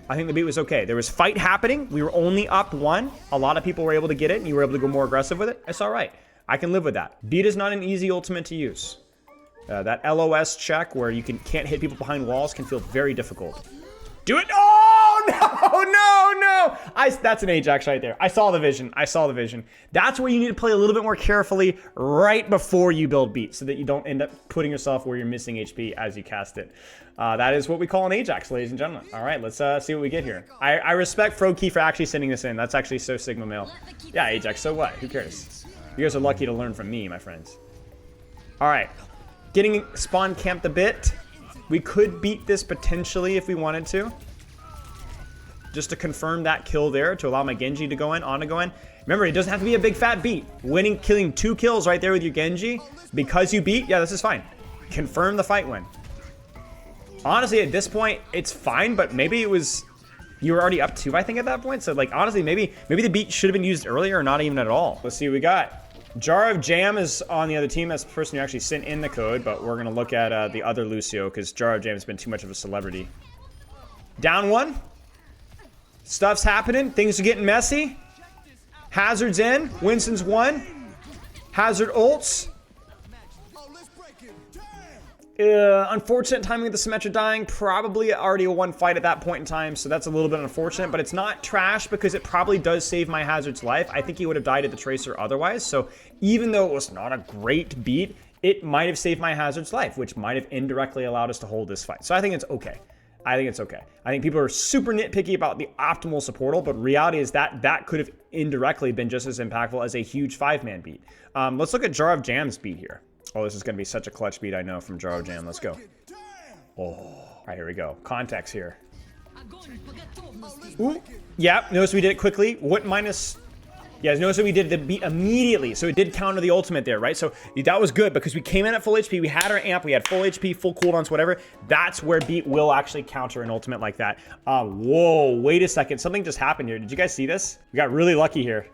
[SPEAKER 1] I think the beat was okay. There was fight happening. We were only up 1. A lot of people were able to get it, and you were able to go more aggressive with it. It's all right. I can live with that. Beat is not an easy ultimate to use. That LOS check where you can't hit people behind walls can feel very difficult. Do it. Oh, no. That's an Ajax right there. I saw the vision. That's where you need to play a little bit more carefully right before you build beat so that you don't end up putting yourself where you're missing HP as you cast it. That is what we call an Ajax, ladies and gentlemen. All right, let's see what we get here. I respect Frokey for actually sending this in. That's actually so Sigma male. Yeah, Ajax, so what? Who cares? You guys are lucky to learn from me, my friends. All right, getting spawn camped a bit. We could beat this potentially if we wanted to. Just to confirm that kill there, to allow my Genji to go in, Ana go in. Remember, it doesn't have to be a big fat beat. Killing 2 kills right there with your Genji, because you beat, yeah, this is fine. Confirm the fight win. Honestly, at this point, it's fine, but maybe it was, you were already up 2, I think, at that point. So, like, honestly, maybe the beat should have been used earlier or not even at all. Let's see what we got. Jar of Jam is on the other team. That's the person who actually sent in the code, but we're going to look at the other Lucio because Jar of Jam has been too much of a celebrity. Down 1. Stuff's happening. Things are getting messy. Hazard's in. Winston's 1. Hazard ults. Unfortunate timing of the Symmetra dying. Probably already a 1 fight at that point in time, so that's a little bit unfortunate, but it's not trash because it probably does save my Hazard's life. I think he would have died at the Tracer otherwise, so even though it was not a great beat, it might have saved my Hazard's life, which might have indirectly allowed us to hold this fight. So I think it's okay. I think people are super nitpicky about the optimal supportal, but reality is that could have indirectly been just as impactful as a huge 5-man beat. Let's look at Jar of Jam's beat here. Oh, this is going to be such a clutch beat, I know, from Jar of Jam. Let's go. Oh, all right, here we go. Context here. Ooh, yeah, notice we did it quickly. What minus... Yeah, notice that we did the beat immediately, so it did counter the ultimate there, right? So that was good because we came in at full HP, we had our amp, we had full HP, full cooldowns, whatever. That's where beat will actually counter an ultimate like that. Whoa, wait a second. Something just happened here. Did you guys see this? We got really lucky here.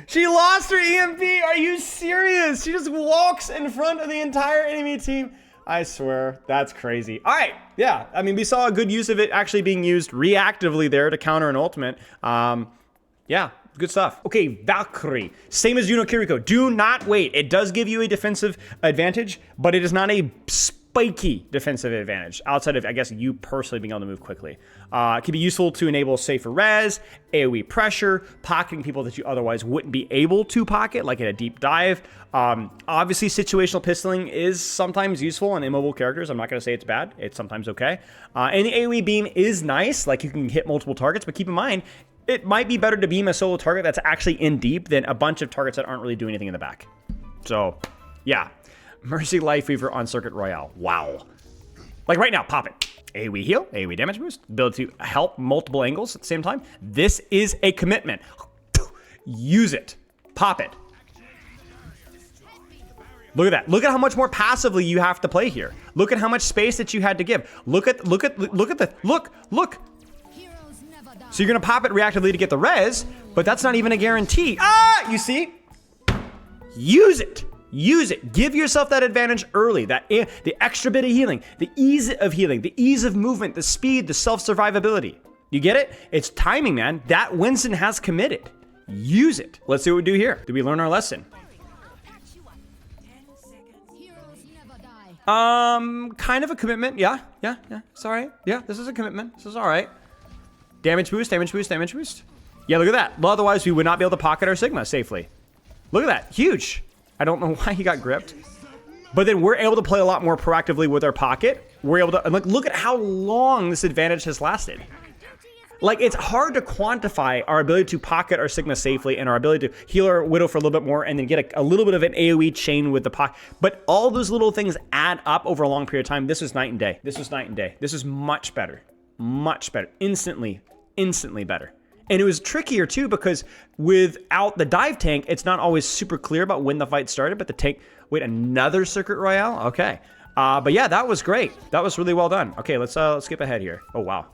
[SPEAKER 1] She lost her EMP. Are you serious? She just walks in front of the entire enemy team. I swear, that's crazy. All right, yeah. I mean, we saw a good use of it actually being used reactively there to counter an ultimate. Yeah, good stuff. Okay, Valkyrie. Same as Juno Kiriko. Do not wait. It does give you a defensive advantage, but it is not a spiky defensive advantage outside of, I guess, you personally being able to move quickly. It can be useful to enable safer res, AoE pressure, pocketing people that you otherwise wouldn't be able to pocket, like in a deep dive. Obviously, situational pistoling is sometimes useful on immobile characters. I'm not going to say it's bad. It's sometimes okay. And the AoE beam is nice, like you can hit multiple targets, but keep in mind, it might be better to beam a solo target that's actually in deep than a bunch of targets that aren't really doing anything in the back. So, yeah. Mercy Lifeweaver on Circuit Royale. Wow. Like right now, pop it. AoE heal, AoE damage boost, ability to help multiple angles at the same time. This is a commitment. Use it. Pop it. Look at that. Look at how much more passively you have to play here. Look at how much space that you had to give. Look. So you're gonna pop it reactively to get the res, but that's not even a guarantee. Ah, you see? Use it. Use it. Give yourself that advantage early. The extra bit of healing, the ease of healing, the ease of movement, the speed, the self-survivability. You get it? It's timing, man. That Winston has committed. Use it. Let's see what we do here. Did we learn our lesson? Kind of a commitment. Yeah. It's all right. Yeah, this is a commitment. This is all right. Damage boost, damage boost, damage boost. Yeah, look at that. Well, otherwise, we would not be able to pocket our Sigma safely. Look at that. Huge. I don't know why he got gripped. But then we're able to play a lot more proactively with our pocket. We're able to, and look at how long this advantage has lasted. Like, it's hard to quantify our ability to pocket our Sigma safely and our ability to heal our Widow for a little bit more and then get a little bit of an AoE chain with the pocket. But all those little things add up over a long period of time. This was night and day. This was night and day. This was much better. Much better. Instantly better. And it was trickier too because without the dive tank, it's not always super clear about when the fight started, but the tank, wait, another Circuit Royale? Okay. But yeah, that was great. That was really well done. Okay, let's skip ahead here. Oh, wow.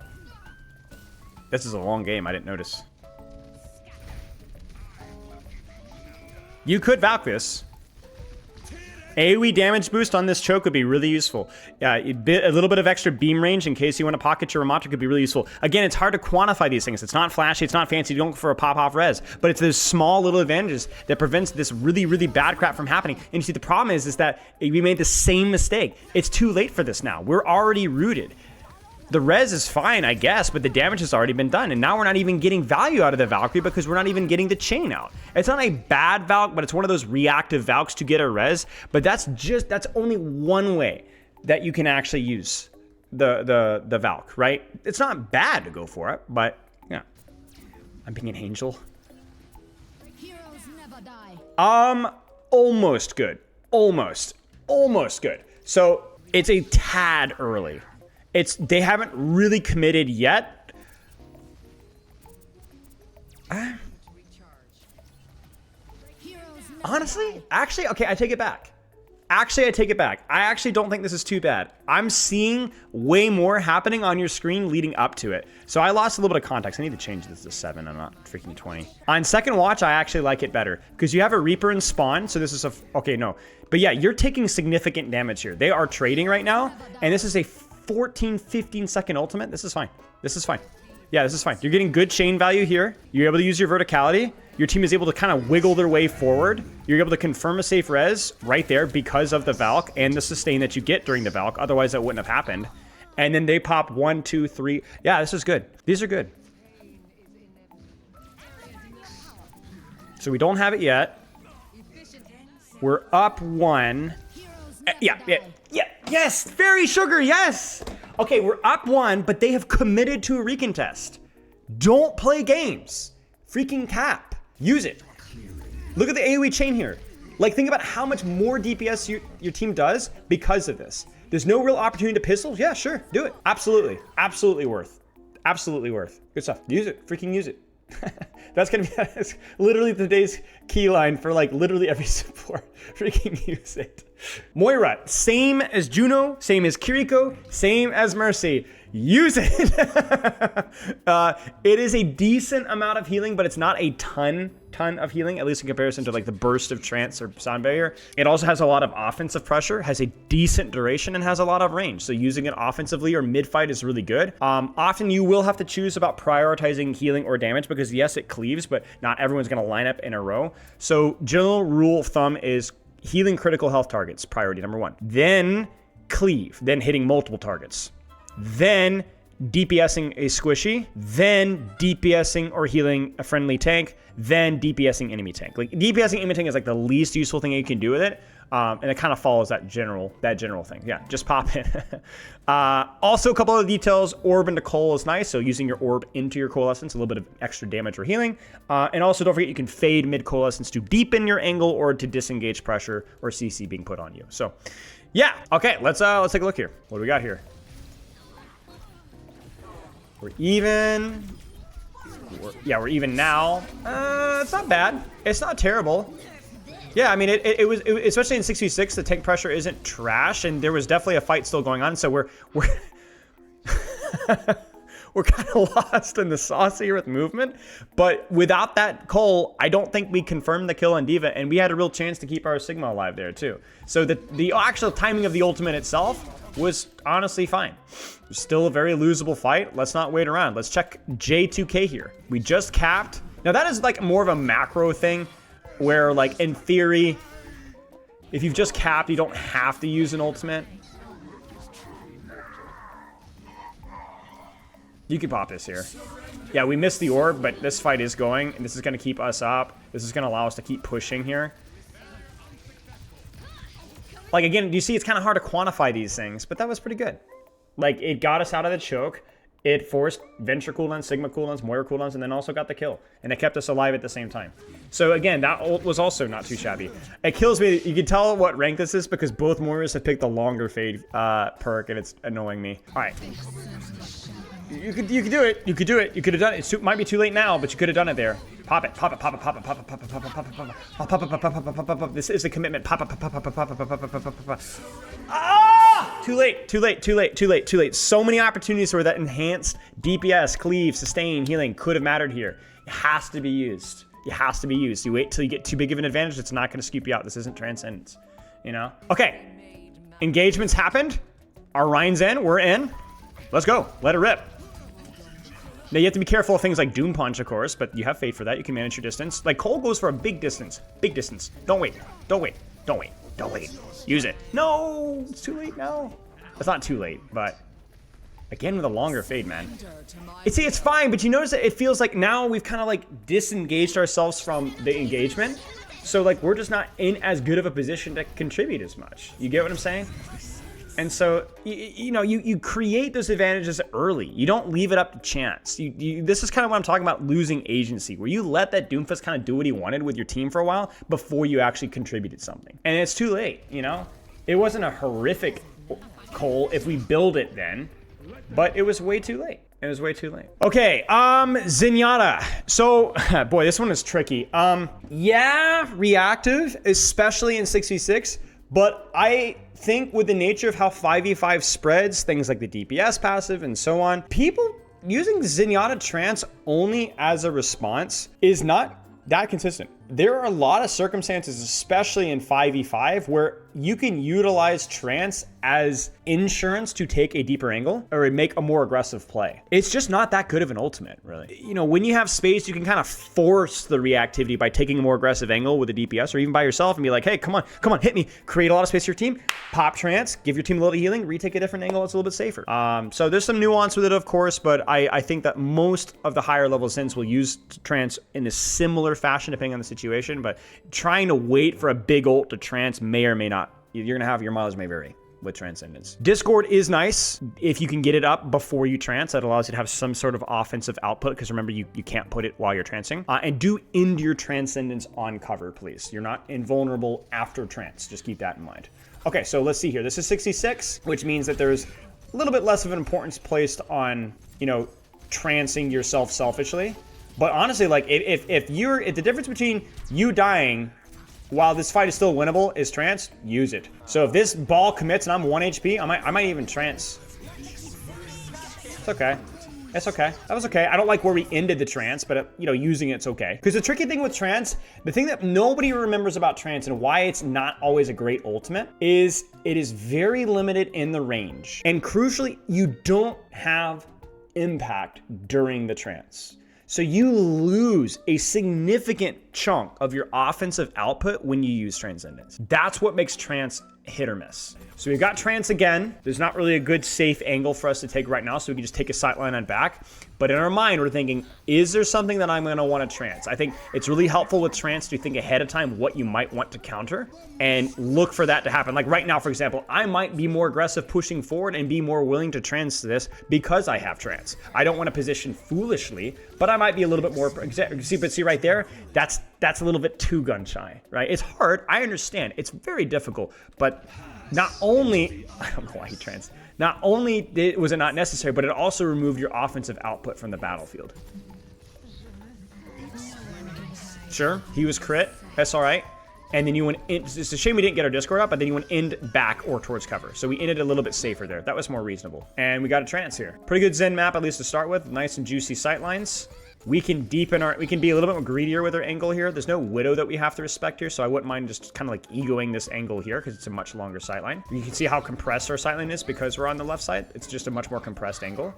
[SPEAKER 1] This is a long game. I didn't notice. You could Valk this. AoE damage boost on this choke would be really useful. A little bit of extra beam range in case you want to pocket your Ramatra could be really useful. Again, it's hard to quantify these things. It's not flashy. It's not fancy. You don't go for a pop-off res. But it's those small little advantages that prevents this really, really bad crap from happening. And you see, the problem is that we made the same mistake. It's too late for this now. We're already rooted. The res is fine, I guess, but the damage has already been done. And now we're not even getting value out of the Valkyrie because we're not even getting the chain out. It's not a bad Valk, but it's one of those reactive Valks to get a res. But that's only one way that you can actually use the Valk, right? It's not bad to go for it, but yeah. I'm being an angel.
[SPEAKER 2] Heroes never die.
[SPEAKER 1] Almost good. Almost good. So it's a tad early. They haven't really committed yet. Honestly, actually, okay, I take it back. I actually don't think this is too bad. I'm seeing way more happening on your screen leading up to it. So I lost a little bit of context. I need to change this to 7. I'm not freaking 20. On second watch, I actually like it better because you have a Reaper and Spawn. So this is okay, no. But yeah, you're taking significant damage here. They are trading right now. And this is a 14, 15 second ultimate. This is fine. Yeah, this is fine. You're getting good chain value here. You're able to use your verticality. Your team is able to kind of wiggle their way forward. You're able to confirm a safe res right there because of the Valk and the sustain that you get during the Valk. Otherwise, that wouldn't have happened. And then they pop 1, 2, 3. Yeah, this is good. These are good. So we don't have it yet. We're up 1. Yeah. Yes, Fairy Sugar, yes. Okay, we're up 1, but they have committed to a recontest. Don't play games. Freaking cap. Use it. Look at the AoE chain here. Like, think about how much more DPS your team does because of this. There's no real opportunity to pistol. Yeah, sure, do it. Absolutely. Absolutely worth. Absolutely worth. Good stuff. Use it. Freaking use it. That's gonna be that's literally today's key line for like literally every support. Freaking use it. Moira, same as Juno, same as Kiriko, same as Mercy. Use it. It is a decent amount of healing, but it's not a ton of healing, at least in comparison to like the burst of trance or sound barrier. It also has a lot of offensive pressure, has a decent duration, and has a lot of range. So using it offensively or mid-fight is really good. Often you will have to choose about prioritizing healing or damage because yes, it cleaves, but not everyone's gonna line up in a row. So general rule of thumb is healing critical health targets, priority number 1. Then cleave, then hitting multiple targets. Then DPSing a squishy, then DPSing or healing a friendly tank, then DPSing enemy tank. Like DPSing enemy tank is like the least useful thing you can do with it. And it kind of follows that general thing. Yeah, just pop it. Also, a couple of details. Orb into Coal is nice. So using your orb into your Coalescence, a little bit of extra damage or healing. And also don't forget you can fade mid Coalescence to deepen your angle or to disengage pressure or CC being put on you. So yeah, okay, let's take a look here. What do we got here? We're even. We're even now. It's not bad. It's not terrible. Yeah, I mean, it was especially in 6v6, the tank pressure isn't trash, and there was definitely a fight still going on. So we're we're kind of lost in the sauce here with movement. But without that Cole, I don't think we confirmed the kill on D.Va, and we had a real chance to keep our Sigma alive there too. So the actual timing of the ultimate itself was honestly fine. It was still a very losable fight. Let's not wait around. Let's check J2K here. We just capped. Now that is like more of a macro thing where like in theory, if you've just capped, you don't have to use an ultimate. You can pop this here. Yeah, we missed the orb, but this fight is going, and this is going to keep us up. This is going to allow us to keep pushing here. Like, again, you see, it's kind of hard to quantify these things, but that was pretty good. Like, it got us out of the choke. It forced Venture cooldowns, Sigma cooldowns, Moira cooldowns, and then also got the kill. And it kept us alive at the same time. So again, that ult was also not too shabby. It kills me. You can tell what rank this is because both Moiras have picked the longer fade perk, and it's annoying me. All right. You could do it. You could do it. You could have done it. It might be too late now, but you could have done it there. Pop it. Pop it. Pop it. Pop it. Pop it. Pop it. Pop it. Pop it. Pop it. Pop it. Pop it. Pop it. Pop it. This is a commitment. Pop it. Pop it. Pop it. Pop it. Pop it. Pop it. Pop it. Ah! Too late. Too late. Too late. Too late. Too late. So many opportunities where that enhanced DPS, cleave, sustain, healing could have mattered here. It has to be used. It has to be used. You wait till you get too big of an advantage. It's not going to scoop you out. This isn't Transcendence. You know? Okay. Engagements happened. Our Rhine's in. We're in. Let's go. Let it rip. Now, you have to be careful of things like Doom Punch, of course, but you have faith for that. You can manage your distance. Like, Cole goes for a big distance. Big distance. Don't wait. Don't wait. Don't wait. Don't wait. Use it. No! It's too late now. It's not too late, but... Again, with a longer fade, man. See, it's fine, but you notice that it feels like now we've kind of, like, disengaged ourselves from the engagement. So, like, we're just not in as good of a position to contribute as much. You get what I'm saying? And so, you know, you create those advantages early. You don't leave it up to chance. This is kind of what I'm talking about, losing agency, where you let that Doomfist kind of do what he wanted with your team for a while before you actually contributed something. And it's too late, you know? It wasn't a horrific Cole if we build it then, but it was way too late. It was way too late. Okay, Zenyatta. So, boy, this one is tricky. Yeah, reactive, especially in 6v6, but I think with the nature of how 5v5 spreads, things like the DPS passive and so on, people using Zenyatta Trance only as a response is not that consistent. There are a lot of circumstances, especially in 5v5, where you can utilize Trance as insurance to take a deeper angle or make a more aggressive play. It's just not that good of an ultimate, really. You know, when you have space, you can kind of force the reactivity by taking a more aggressive angle with a DPS or even by yourself and be like, hey, come on, hit me. Create a lot of space for your team, pop Trance, give your team a little healing, retake a different angle. It's a little bit safer. So there's some nuance with it, of course, but I think that most of the higher level Zens will use Trance in a similar fashion depending on the situation, but trying to wait for a big ult to Trance may or may not. You're going to have your mileage may vary with Transcendence. Discord is nice if you can get it up before you trance. That allows you to have some sort of offensive output, because remember, you can't put it while you're trancing. And do end your Transcendence on cover, please. You're not invulnerable after trance. Just keep that in mind. Okay, so let's see here. This is 66, which means that there's a little bit less of an importance placed on, you know, trancing yourself selfishly. But honestly, like, if the difference between you dying while this fight is still winnable is trance, use it. So if this ball commits and I'm 1 HP, I might even trance. It's okay. It's okay. That was okay. I don't like where we ended the trance, but you know, using it's okay. Because the tricky thing with trance, the thing that nobody remembers about trance and why it's not always a great ultimate is it is very limited in the range. And crucially, you don't have impact during the trance. So you lose a significant chunk of your offensive output when you use Transcendence. That's what makes Trance hit or miss. So we've got Trance again. There's not really a good safe angle for us to take right now, so we can just take a sightline on back. But in our mind, we're thinking, is there something that I'm gonna wanna Trance? I think it's really helpful with Trance to think ahead of time what you might want to counter and look for that to happen. Like right now, for example, I might be more aggressive pushing forward and be more willing to Trance this because I have Trance. I don't wanna position foolishly, but I might be a little bit more, see right there, that's a little bit too gun shy, right? It's hard, I understand, it's very difficult, but not only, I don't know why he Trance, not only was it not necessary, but it also removed your offensive output from the battlefield. Sure, he was crit, that's all right. And then you went in, it's a shame we didn't get our Discord up, but then you went end back or towards cover. So we ended a little bit safer there. That was more reasonable. And we got a Trance here. Pretty good Zen map, at least to start with. Nice and juicy sightlines. We can deepen we can be a little bit more greedier with our angle here. There's no Widow that we have to respect here, so I wouldn't mind just kind of like egoing this angle here because it's a much longer sightline. You can see how compressed our sightline is because we're on the left side. It's just a much more compressed angle.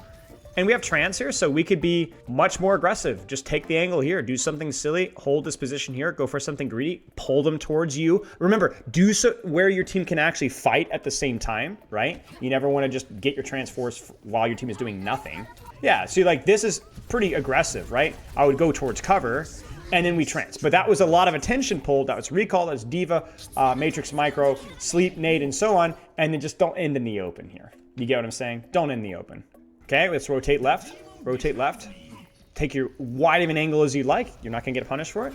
[SPEAKER 1] And we have Trance here, so we could be much more aggressive. Just take the angle here, do something silly, hold this position here, go for something greedy, pull them towards you. Remember, do so where your team can actually fight at the same time, right? You never want to just get your Trance force while your team is doing nothing. Yeah, see, like, this is pretty aggressive, right? I would go towards cover, and then we Trance. But that was a lot of attention pulled. That was recall, that's Diva, Matrix Micro, Sleep, Nade, and so on, and then just don't end in the open here. You get what I'm saying? Don't end in the open. Okay, let's rotate left. Rotate left. Take your wide of an angle as you like. You're not going to get punished for it.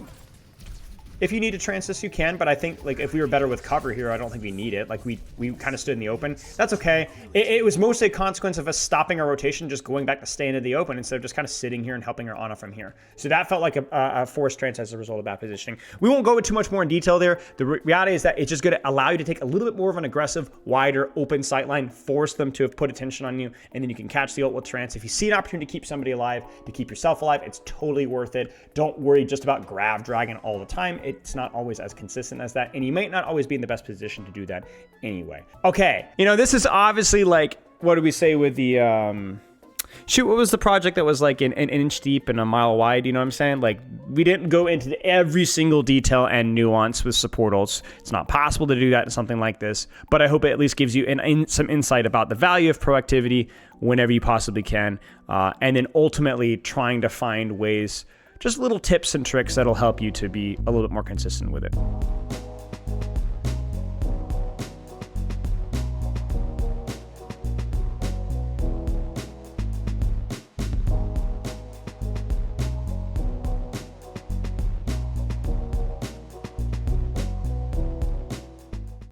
[SPEAKER 1] If you need to trance this, you can, but I think, like, if we were better with cover here, I don't think we need it. Like, we kind of stood in the open. That's okay. It was mostly a consequence of us stopping our rotation, just going back to stay into the open instead of just kind of sitting here and helping our Ana from here. So that felt like a forced trance as a result of that positioning. We won't go into too much more in detail there. The reality is that it's just going to allow you to take a little bit more of an aggressive, wider, open sightline, force them to have put attention on you, and then you can catch the ult with trance. If you see an opportunity to keep somebody alive, to keep yourself alive, it's totally worth it. Don't worry just about grab dragon all the time. It's not always as consistent as that, and you might not always be in the best position to do that anyway. Okay, you know, this is obviously like, what do we say with the shoot, what was the project that was like an inch deep and a mile wide? You know what I'm saying? Like, we didn't go into every single detail and nuance with support ults. It's not possible to do that in something like this, but I hope it at least gives you some insight about the value of proactivity whenever you possibly can, and then ultimately trying to find ways, just little tips and tricks that'll help you to be a little bit more consistent with it.